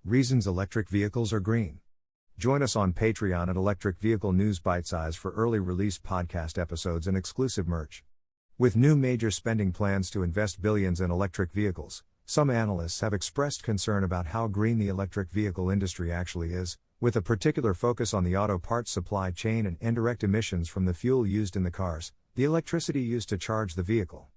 Reasons electric vehicles are green. Join us on Patreon at Electric Vehicle News Bitesize for early release podcast episodes and exclusive merch. With new major spending plans to invest billions in electric vehicles, some analysts have expressed concern about how green the electric vehicle industry actually is, with a particular focus on the auto parts supply chain and indirect emissions from the fuel used in the cars, the electricity used to charge the vehicle.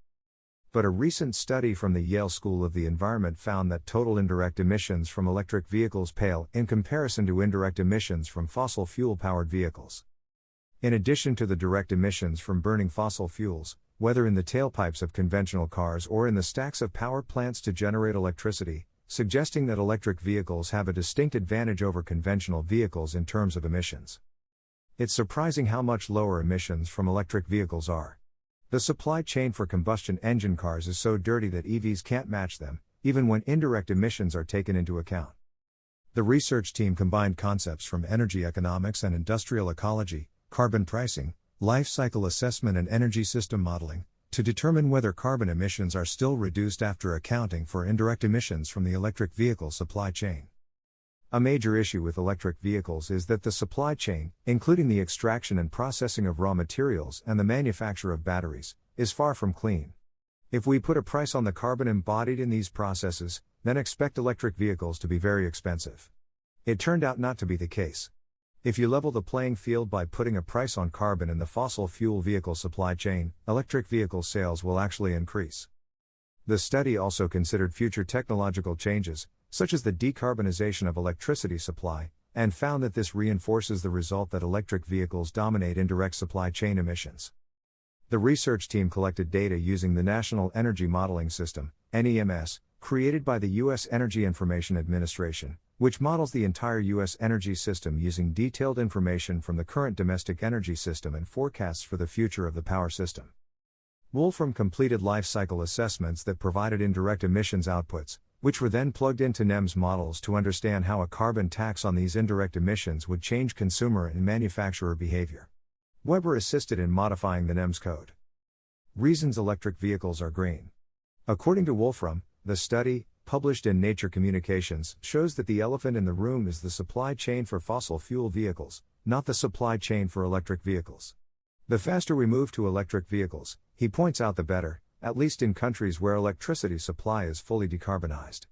But a recent study from the Yale School of the Environment found that total indirect emissions from electric vehicles pale in comparison to indirect emissions from fossil fuel-powered vehicles. In addition to the direct emissions from burning fossil fuels, whether in the tailpipes of conventional cars or in the stacks of power plants to generate electricity, suggesting that electric vehicles have a distinct advantage over conventional vehicles in terms of emissions. It's surprising how much lower emissions from electric vehicles are. The supply chain for combustion engine cars is so dirty that EVs can't match them, even when indirect emissions are taken into account. The research team combined concepts from energy economics and industrial ecology, carbon pricing, life cycle assessment and energy system modeling, to determine whether carbon emissions are still reduced after accounting for indirect emissions from the electric vehicle supply chain. A major issue with electric vehicles is that the supply chain, including the extraction and processing of raw materials and the manufacture of batteries, is far from clean. If we put a price on the carbon embodied in these processes, then expect electric vehicles to be very expensive. It turned out not to be the case. If you level the playing field by putting a price on carbon in the fossil fuel vehicle supply chain, electric vehicle sales will actually increase. The study also considered future technological changes, such as the decarbonization of electricity supply, and found that this reinforces the result that electric vehicles dominate indirect supply chain emissions. The research team collected data using the National Energy Modeling System, NEMS, created by the U.S. Energy Information Administration, which models the entire U.S. energy system using detailed information from the current domestic energy system and forecasts for the future of the power system. Wolfram completed life cycle assessments that provided indirect emissions outputs, which were then plugged into NEMS models to understand how a carbon tax on these indirect emissions would change consumer and manufacturer behavior. Weber assisted in modifying the NEMS code. Reasons electric vehicles are green. According to Wolfram, the study, published in Nature Communications, shows that the elephant in the room is the supply chain for fossil fuel vehicles, not the supply chain for electric vehicles. The faster we move to electric vehicles, he points out, the better, at least in countries where electricity supply is fully decarbonized.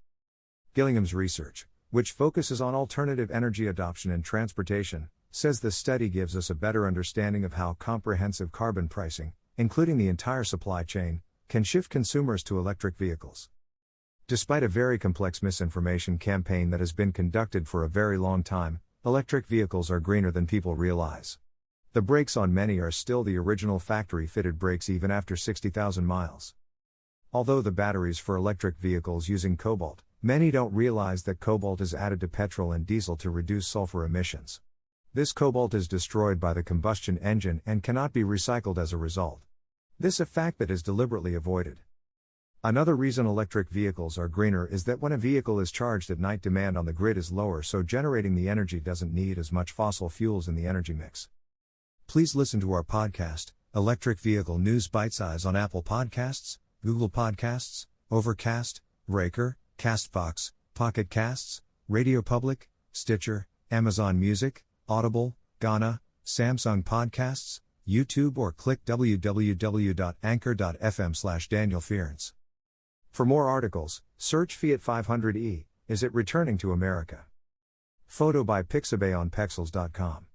Gillingham's research, which focuses on alternative energy adoption in transportation, says the study gives us a better understanding of how comprehensive carbon pricing, including the entire supply chain, can shift consumers to electric vehicles. Despite a very complex misinformation campaign that has been conducted for a very long time, electric vehicles are greener than people realize. The brakes on many are still the original factory-fitted brakes even after 60,000 miles. Although the batteries for electric vehicles using cobalt, many don't realize that cobalt is added to petrol and diesel to reduce sulfur emissions. This cobalt is destroyed by the combustion engine and cannot be recycled as a result. This a fact that is deliberately avoided. Another reason electric vehicles are greener is that when a vehicle is charged at night, demand on the grid is lower, so generating the energy doesn't need as much fossil fuels in the energy mix. Please listen to our podcast, Electric Vehicle News Bitesize, on Apple Podcasts, Google Podcasts, Overcast, Breaker, Castbox, Pocket Casts, Radio Public, Stitcher, Amazon Music, Audible, Ghana, Samsung Podcasts, YouTube, or click www.anchor.fm/Daniel Fearns. For more articles, search Fiat 500e, is it returning to America? Photo by Pixabay on Pexels.com.